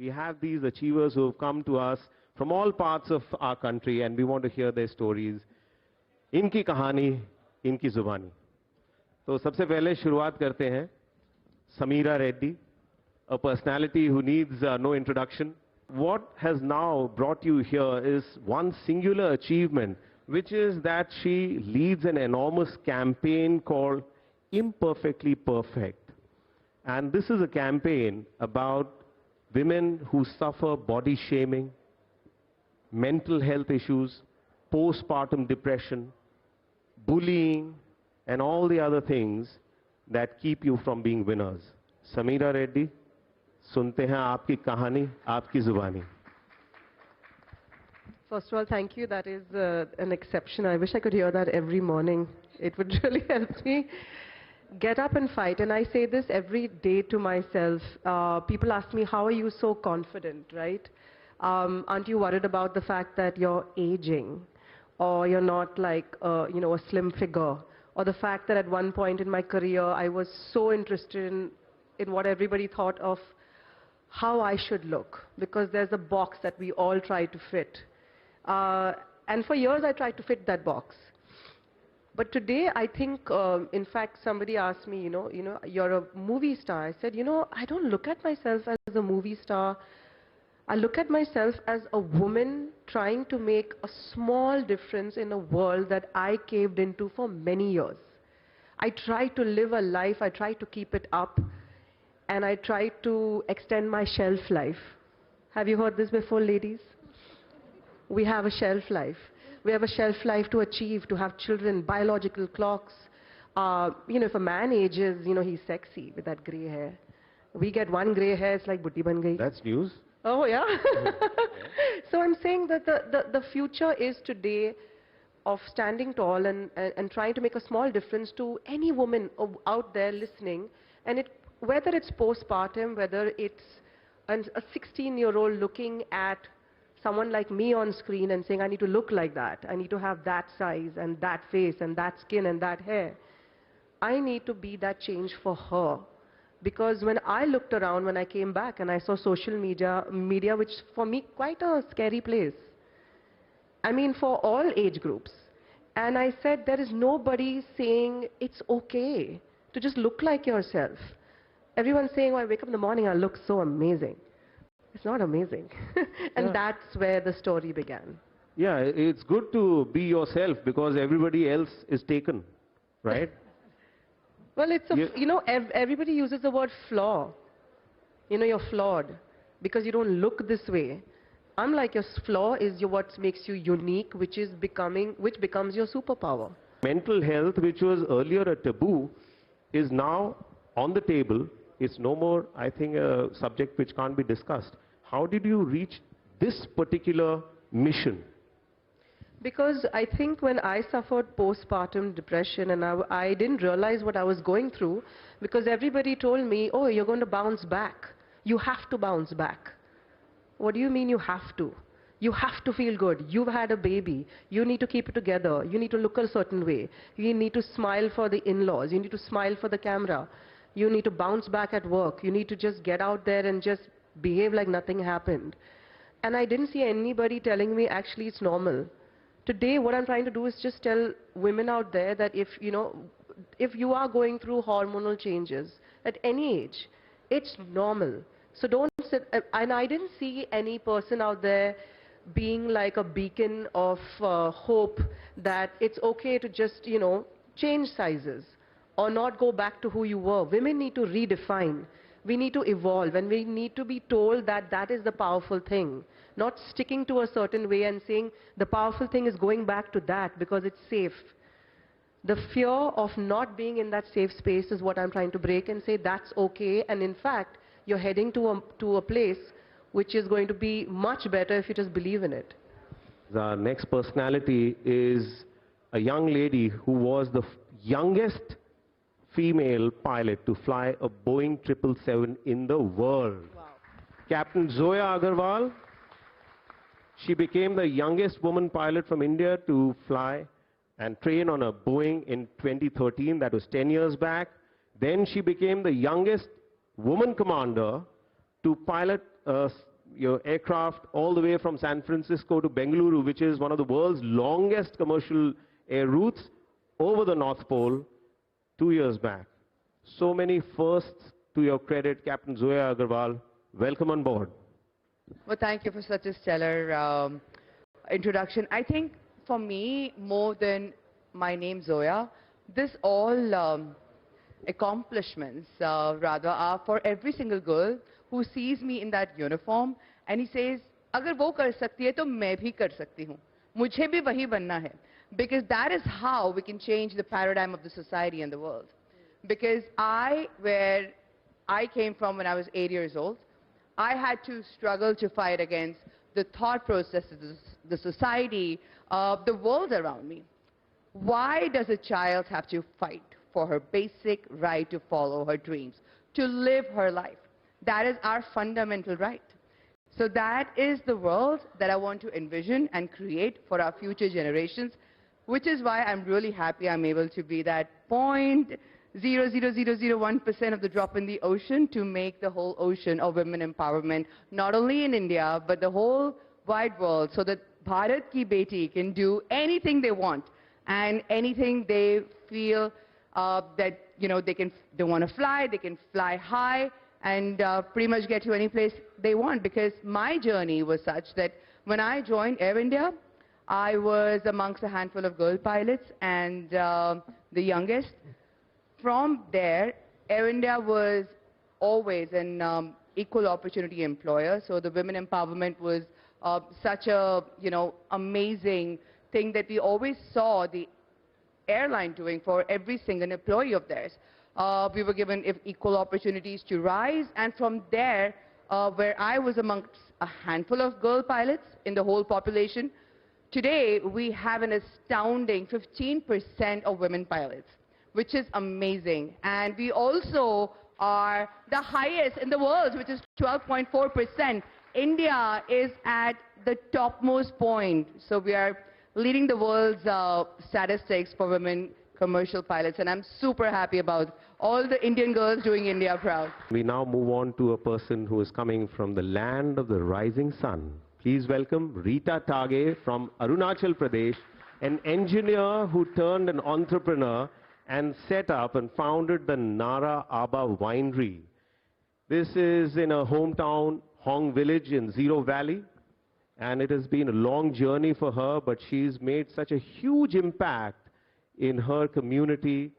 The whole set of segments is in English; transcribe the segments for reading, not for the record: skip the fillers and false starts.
We have these achievers who have come to us from all parts of our country and we want to hear their stories. इनकी कहानी, इनकी जुबानी. तो सबसे पहले शुरुआत करते हैं Samira Reddy, a personality who needs no introduction. What has now brought you here is one singular achievement, which is that she leads an enormous campaign called Imperfectly Perfect. And this is a campaign about women who suffer body shaming, mental health issues, postpartum depression, bullying, and all the other things that keep you from being winners. Sameera Reddy, सुनते हैं आपकी कहानी, आपकी जुबानी. First of all, thank you. That is an exception. I wish I could hear that every morning. It would really help me get up and fight. And I say this every day to myself. People ask me, how are you so confident, right? Aren't you worried about the fact that you're aging? Or you're not like, a slim figure? Or the fact that at one point in my career, I was so interested in what everybody thought of how I should look. Because there's a box that we all try to fit. And for years, I tried to fit that box. But today, I think, in fact, somebody asked me, you're a movie star. I said, I don't look at myself as a movie star. I look at myself as a woman trying to make a small difference in a world that I caved into for many years. I try to live a life, I try to keep it up, and I try to extend my shelf life. Have you heard this before, ladies? We have a shelf life. We have a shelf life to achieve, to have children, biological clocks. If a man ages, he's sexy with that grey hair. We get one grey hair, it's like butti ban gayi. That's news. Oh, yeah? So I'm saying that the future is today of standing tall and trying to make a small difference to any woman out there listening. And whether it's postpartum, whether it's a 16-year-old looking at someone like me on screen and saying, I need to look like that. I need to have that size and that face and that skin and that hair. I need to be that change for her. Because when I looked around, when I came back and I saw social media, which for me quite a scary place. I mean, for all age groups. And I said, there is nobody saying it's okay to just look like yourself. Everyone's saying, oh, I wake up in the morning, I look so amazing. It's not amazing. And that's where the story began. Yeah, it's good to be yourself because everybody else is taken, right? Well, it's everybody uses the word flaw. You're flawed because you don't look this way. I'm like, your flaw is what makes you unique, which becomes your superpower. Mental health, which was earlier a taboo, is now on the table. It's no more, I think, a subject which can't be discussed. How did you reach this particular mission? Because I think when I suffered postpartum depression and I didn't realize what I was going through, because everybody told me, oh, you're going to bounce back. You have to bounce back. What do you mean you have to? You have to feel good. You've had a baby. You need to keep it together. You need to look a certain way. You need to smile for the in-laws. You need to smile for the camera. You need to bounce back at work. You need to just get out there and just behave like nothing happened. And I didn't see anybody telling me, actually, it's normal. Today, what I'm trying to do is just tell women out there that if you are going through hormonal changes at any age, it's normal. So don't sit, and I didn't see any person out there being like a beacon of hope that it's okay to just, change sizes or not go back to who you were. Women need to redefine. We need to evolve, and we need to be told that that is the powerful thing. Not sticking to a certain way and saying the powerful thing is going back to that because it's safe. The fear of not being in that safe space is what I'm trying to break and say that's okay. And in fact, you're heading to a place which is going to be much better if you just believe in it. The next personality is a young lady who was the youngest female pilot to fly a Boeing 777 in the world. Wow. Captain Zoya Aggarwal. She became the youngest woman pilot from India to fly and train on a Boeing in 2013. That was 10 years back. Then she became the youngest woman commander to pilot a your aircraft all the way from San Francisco to Bengaluru, which is one of the world's longest commercial air routes, over the North Pole 2 years back. So many firsts to your credit, Captain Zoya Aggarwal. Welcome on board. Well, thank you for such a stellar introduction. I think for me, more than my name Zoya, this all accomplishments rather are for every single girl who sees me in that uniform and he says, "Agar wo kar sakti hai, to main bhi kar sakti hu. Mujhe bhi wahi banna hai." Because that is how we can change the paradigm of the society and the world. Because where I came from when I was 8 years old, I had to struggle to fight against the thought processes, the society, the world around me. Why does a child have to fight for her basic right to follow her dreams, to live her life? That is our fundamental right. So that is the world that I want to envision and create for our future generations, which is why I'm really happy I'm able to be that 0.00001% of the drop in the ocean to make the whole ocean of women empowerment, not only in India, but the whole wide world, so that Bharat ki beti can do anything they want and anything they feel that, you know, they want to fly, they can fly high and pretty much get to any place they want. Because my journey was such that when I joined Air India, I was amongst a handful of girl pilots and the youngest. From there, Air India was always an equal opportunity employer. So the women empowerment was such a, you know, amazing thing that we always saw the airline doing for every single employee of theirs. We were given equal opportunities to rise, and from there, where I was amongst a handful of girl pilots in the whole population, today we have an astounding 15% of women pilots, which is amazing. And we also are the highest in the world, which is 12.4%. India is at the topmost point. So we are leading the world's statistics for women commercial pilots, and I'm super happy about all the Indian girls doing India proud. We now move on to a person who is coming from the land of the rising sun. Please welcome Rita Tage from Arunachal Pradesh, an engineer who turned an entrepreneur and set up and founded the Nara Aba Winery. This is in her hometown, Hong Village in Zero Valley. And it has been a long journey for her, but she's made such a huge impact in her community,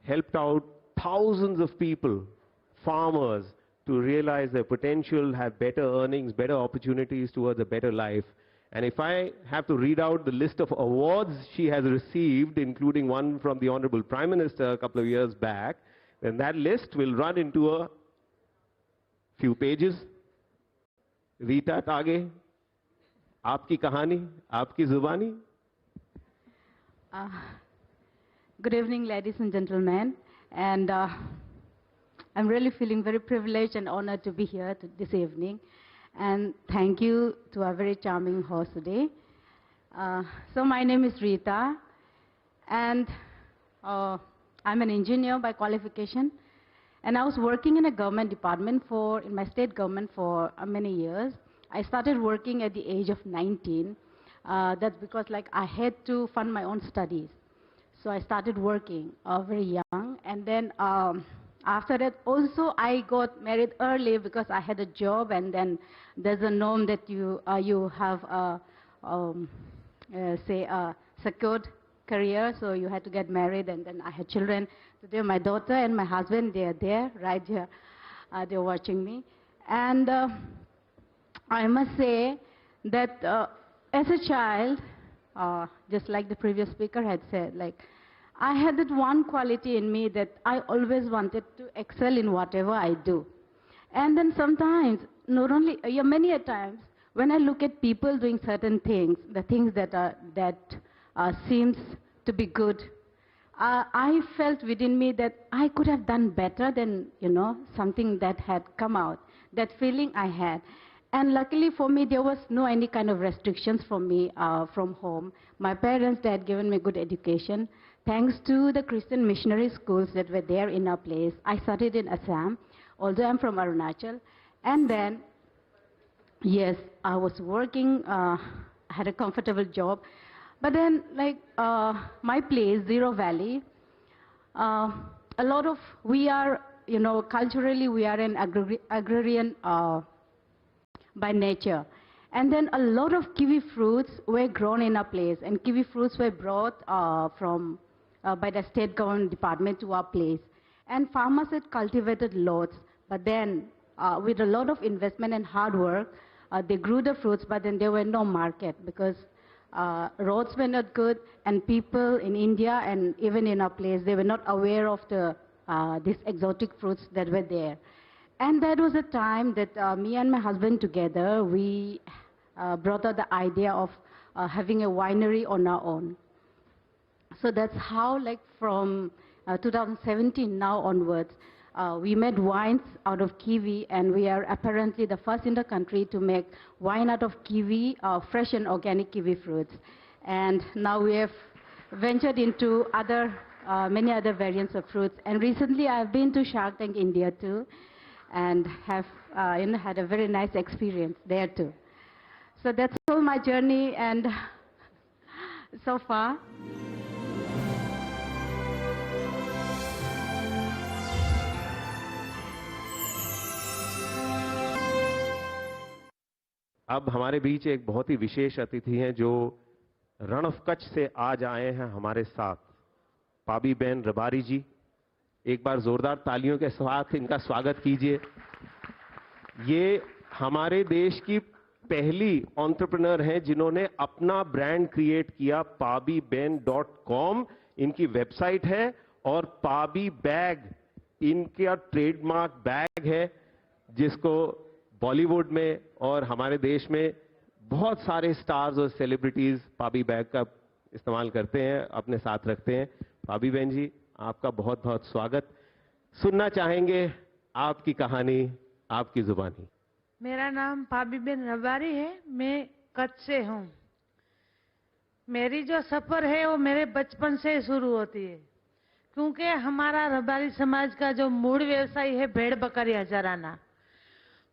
helped out thousands of people, farmers, to realize their potential, have better earnings, better opportunities towards a better life. And if I have to read out the list of awards she has received, including one from the Honorable Prime Minister a couple of years back, then that list will run into a few pages. Rita Tage, आपकी कहानी, आपकी जुबानी. Good evening, ladies and gentlemen. And I'm really feeling very privileged and honored to be here this evening. And thank you to our very charming host today. So my name is Rita, and I'm an engineer by qualification. And I was working in a government department in my state government for many years. I started working at the age of 19. That's because I had to fund my own studies. So I started working very young. And then after that, also I got married early because I had a job, and then there's a norm that you have a secured career, so you had to get married, and then I had children. Today my daughter and my husband, they are there, right here. They're watching me. And I must say that as a child, just like the previous speaker had said, I had that one quality in me that I always wanted to excel in whatever I do. And then sometimes, not only, many a times, when I look at people doing certain things, the things that seems to be good, I felt within me that I could have done better than, something that had come out. That feeling I had. And luckily for me, there was no any kind of restrictions from me from home. My parents, they had given me good education. Thanks to the Christian missionary schools that were there in our place, I studied in Assam, although I'm from Arunachal. And then, Yes, I was working, had a comfortable job. But then, like, my place, Zero Valley, a lot of, we are, you know, culturally we are an agrarian by nature. And then a lot of kiwi fruits were grown in our place, and kiwi fruits were brought from by the state government department to our place. And farmers had cultivated lots, but then with a lot of investment and hard work, they grew the fruits, but then there were no market because roads were not good, and people in India and even in our place, they were not aware of the these exotic fruits that were there. And that was a time that me and my husband together, we brought out the idea of having a winery on our own. So that's how, like, from 2017 now onwards, we made wines out of kiwi, and we are apparently the first in the country to make wine out of kiwi, fresh and organic kiwi fruits. And now we have ventured into other, many other variants of fruits. And recently I've been to Shark Tank India too, and have you know, had a very nice experience there too. So that's all my journey, and so far. अब हमारे बीच एक बहुत ही विशेष अतिथि हैं जो रण of Kutch से आज आए हैं हमारे साथ, पाबीबेन रबारी जी। एक बार जोरदार तालियों के साथ इनका स्वागत कीजिए। ये हमारे देश की पहली एंटरप्रेन्योर हैं जिन्होंने अपना ब्रांड क्रिएट किया, pabiben.com इनकी वेबसाइट है, और पाबी बैग इनका ट्रेडमार्क बैग है, जिसको बॉलीवुड में और हमारे देश में बहुत सारे स्टार्स और सेलिब्रिटीज पाबी बैग का इस्तेमाल करते हैं, अपने साथ रखते हैं। पाबीबेन जी, आपका बहुत बहुत स्वागत। सुनना चाहेंगे आपकी कहानी, आपकी जुबानी। मेरा नाम पाबीबेन रबारी है, मैं कच्छ से हूँ। मेरी जो सफर है वो मेरे बचपन से शुरू होती है, क्योंकि हमारा रबारी समाज का जो मूल व्यवसाय है भेड़ बकरियां चराना।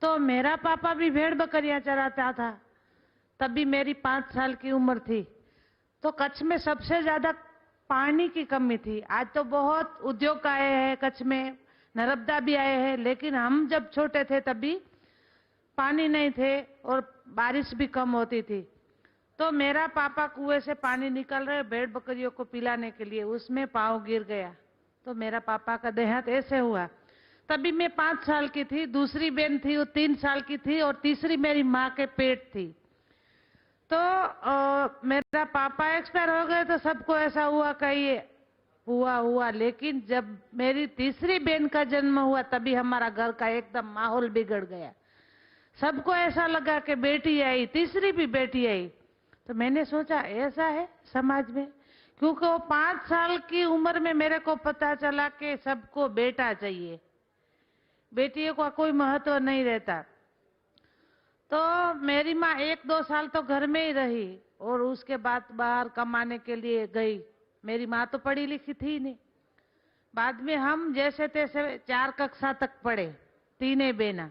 तो मेरा पापा भी भेड़ बकरियां चराता था, तभी मेरी 5 साल की उम्र थी। तो कच्छ में सबसे ज्यादा पानी की कमी थी। आज तो बहुत उद्योग आए हैं कच्छ में, नर्मदा भी आए हैं, लेकिन हम जब छोटे थे तभी पानी नहीं थे और बारिश भी कम होती थी। तो मेरा पापा कुएं से पानी निकल रहे भेड़ बकरियों को पिलाने के लिए, उसमें पाँव गिर गया, तो मेरा पापा का देहांत ऐसे हुआ। तभी मैं 5 साल की थी, दूसरी बहन थी वो 3 साल की थी, और तीसरी मेरी माँ के पेट थी। तो मेरा पापा एक्सपायर हो गए, तो सबको ऐसा हुआ कि ये हुआ। लेकिन जब मेरी तीसरी बहन का जन्म हुआ, तभी हमारा घर का एकदम माहौल बिगड़ गया। सबको ऐसा लगा कि बेटी आई, तीसरी भी बेटी आई। तो मैंने सोचा ऐसा है समाज में, क्योंकि वो 5 साल की उम्र में मेरे को पता चला कि सबको बेटा चाहिए, बेटियों का कोई महत्व नहीं रहता। तो मेरी माँ 1-2 साल तो घर में ही रही, और उसके बाद बाहर कमाने के लिए गई। मेरी माँ तो पढ़ी लिखी थी नहीं। बाद में हम जैसे तैसे 4 कक्षा तक पढ़े, तीनों बहना।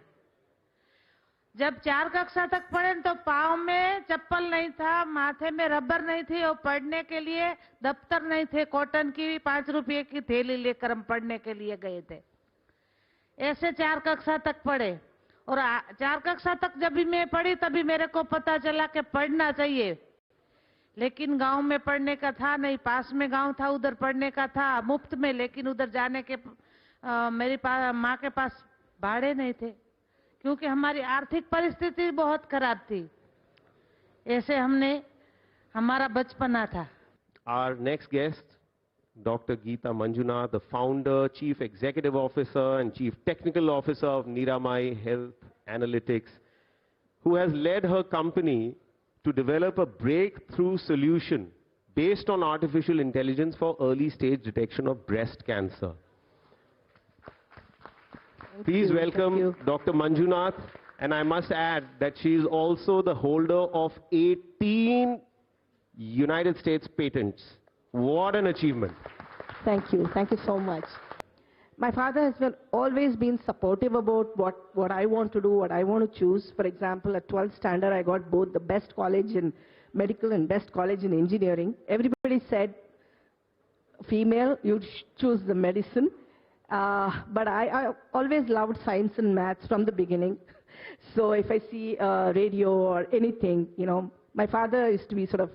जब 4 कक्षा तक पढ़े तो पाँव में चप्पल नहीं था, माथे में रबर नहीं थी, और पढ़ने के लिए दफ्तर नहीं थे। कॉटन की 5 रुपये की थैली लेकर हम पढ़ने के लिए गए थे। ऐसे 4 कक्षा तक पढ़े, और 4 कक्षा तक जब भी मैं पढ़ी तभी मेरे को पता चला कि पढ़ना चाहिए। लेकिन गांव में पढ़ने का था नहीं, पास में गांव था, उधर पढ़ने का था मुफ्त में, लेकिन उधर जाने के मेरी माँ के पास भाड़े नहीं थे, क्योंकि हमारी आर्थिक परिस्थिति बहुत खराब थी। ऐसे हमारा बचपना था। Our next guest, Dr. Geetha Manjunath, the founder, Chief Executive Officer and Chief Technical Officer of Niramai Health Analytics, who has led her company to develop a breakthrough solution based on artificial intelligence for early stage detection of breast cancer. Please welcome Dr. Manjunath, and I must add that she is also the holder of 18 United States patents. What an achievement. Thank you so much. My father has always been supportive about what I want to do, what I want to choose. For example, at 12th standard, I got both the best college in medical and best college in engineering. Everybody said, female, you choose the medicine. But I always loved science and maths from the beginning. So if I see radio or anything, you know, my father used to be sort of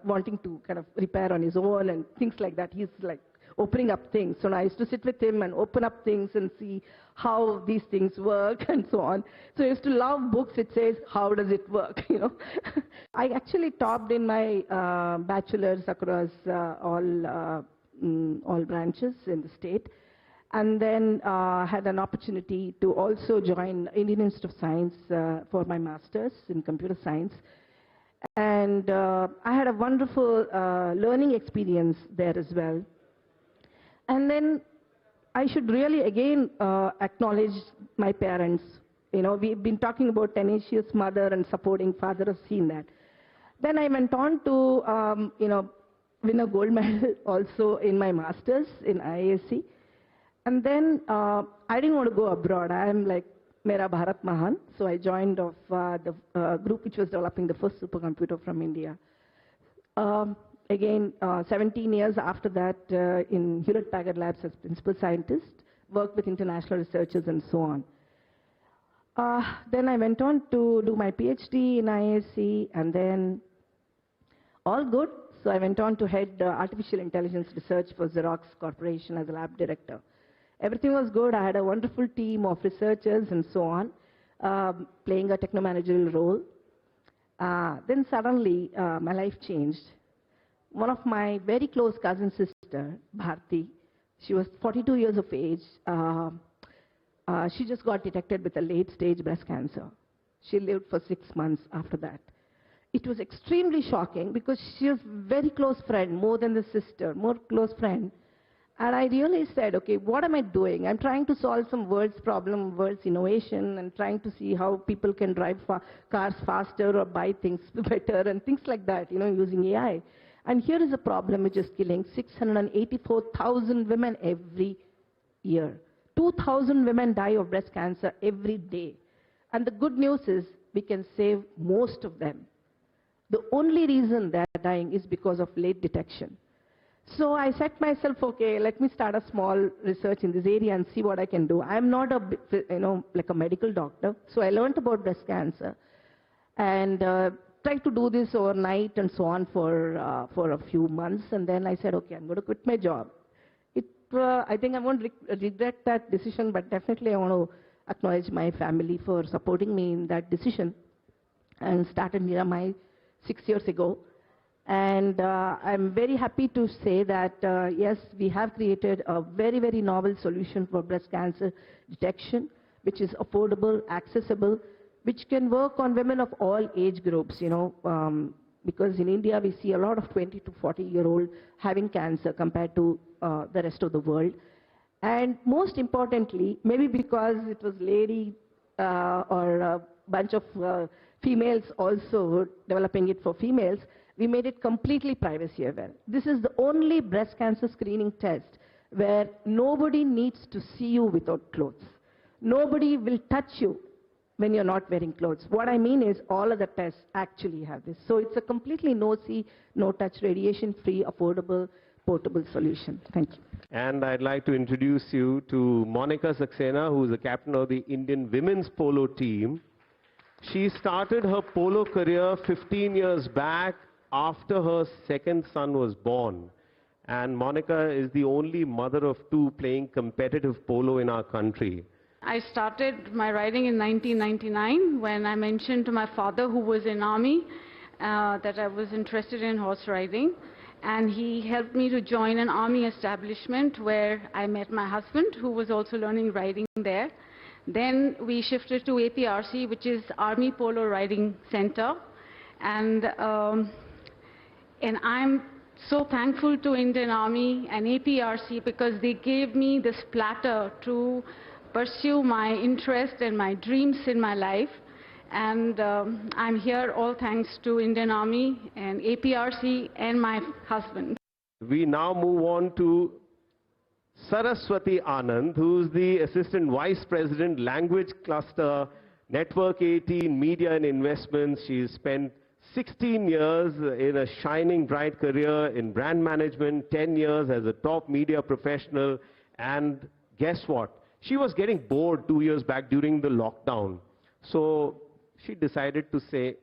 wanting to kind of repair on his own and things like that. He's like opening up things. So I used to sit with him and open up things and see how these things work and so on. So I used to love books which says, how does it work, you know. I actually topped in my bachelor's across all branches in the state. And then had an opportunity to also join Indian Institute of Science for my master's in computer science. And I had a wonderful learning experience there as well. And then I should really again acknowledge my parents. You know, we've been talking about tenacious mother and supporting father. I've seen that. Then I went on to, you know, win a gold medal also in my master's in IISc. And then I didn't want to go abroad. I am like Mera Bharat Mahan. So I joined of the group which was developing the first supercomputer from India. Again, 17 years after that in Hewlett-Packard Labs as principal scientist, worked with international researchers and so on. Then I went on to do my PhD in IISc, and then all good. So I went on to head artificial intelligence research for Xerox Corporation as a lab director. Everything was good. I had a wonderful team of researchers and so on, playing a techno-managerial role. Then suddenly, my life changed. One of my very close cousin sister, Bharti, she was 42 years of age. She just got detected with a late-stage breast cancer. She lived for 6 months after that. It was extremely shocking because she was very close friend, more than the sister, more close friend. And I really said, okay, what am I doing? I'm trying to solve some world's problem, world's innovation, and trying to see how people can drive cars faster or buy things better and things like that, you know, using AI. And here is a problem which is killing 684,000 women every year. 2,000 women die of breast cancer every day. And the good news is we can save most of them. The only reason they're dying is because of late detection. So I set myself, okay, let me start a small research in this area and see what I can do. I'm not a, you know, like a medical doctor. So I learned about breast cancer and tried to do this overnight and so on for a few months. And then I said, okay, I'm going to quit my job. I think I won't regret that decision, but definitely I want to acknowledge my family for supporting me in that decision, and started Niramai 6 years ago. And I'm very happy to say that, yes, we have created a very, very novel solution for breast cancer detection, which is affordable, accessible, which can work on women of all age groups, you know, because in India we see a lot of 20 to 40-year-old having cancer compared to the rest of the world. And most importantly, maybe because it was lady or a bunch of females also developing it for females, we made it completely privacy aware. This is the only breast cancer screening test where nobody needs to see you without clothes. Nobody will touch you when you're not wearing clothes. What I mean is all of the tests actually have this. So it's a completely no-see, no-touch, radiation-free, affordable, portable solution. Thank you. And I'd like to introduce you to Monica Saxena, who is the captain of the Indian women's polo team. She started her polo career 15 years back after her second son was born. And Monica is the only mother of two playing competitive polo in our country. I started my riding in 1999 when I mentioned to my father, who was in army, that I was interested in horse riding. And he helped me to join an army establishment where I met my husband, who was also learning riding there. Then we shifted to APRC, which is Army Polo Riding Center. And I'm so thankful to Indian Army and APRC because they gave me this platter to pursue my interest and my dreams in my life. And I'm here all thanks to Indian Army and APRC and my husband. We now move on to Saraswati Anand, who's the Assistant Vice President, Language Cluster, Network 18, Media and Investments. She's spent 16 years in a shining, bright career in brand management, 10 years as a top media professional, and guess what? She was getting bored 2 years back during the lockdown. So she decided to say,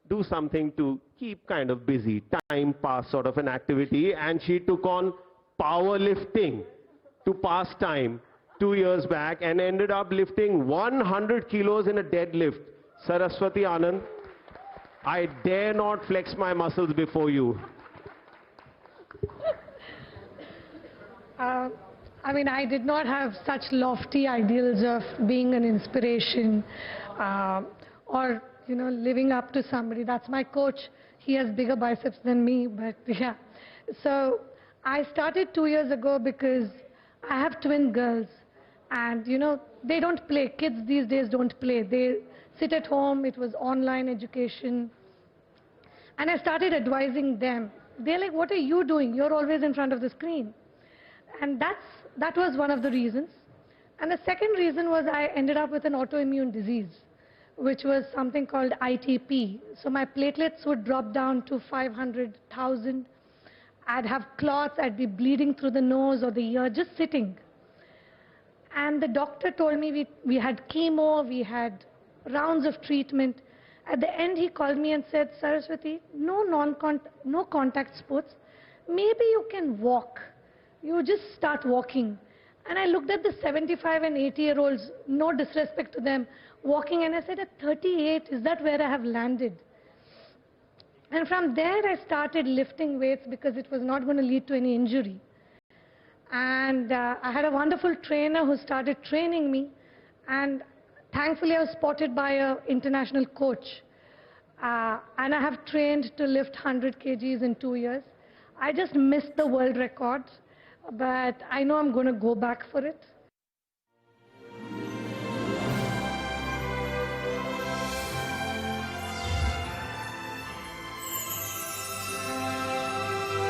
do something to keep kind of busy, time pass sort of an activity, and she took on powerlifting to pass time 2 years back and ended up lifting 100 kilos in a deadlift. Saraswati Anand, I dare not flex my muscles before you. I did not have such lofty ideals of being an inspiration or, living up to somebody. That's my coach. He has bigger biceps than me, but yeah. So I started 2 years ago because I have twin girls and, they don't play. Kids these days don't play. They sit at home. It was online education. And I started advising them. They're like, what are you doing? You're always in front of the screen. And that was one of the reasons. And the second reason was I ended up with an autoimmune disease, which was something called ITP. So my platelets would drop down to 500,000. I'd have clots, I'd be bleeding through the nose or the ear, just sitting. And the doctor told me we had chemo, we had rounds of treatment. At the end, he called me and said, Saraswati, no contact sports. Maybe you can walk. You just start walking. And I looked at the 75 and 80-year-olds, no disrespect to them, walking, and I said, at 38, is that where I have landed? And from there, I started lifting weights because it was not going to lead to any injury. And I had a wonderful trainer who started training me, and thankfully, I was spotted by an international coach. And I have trained to lift 100 kgs in 2 years. I just missed the world records, but I know I'm going to go back for it.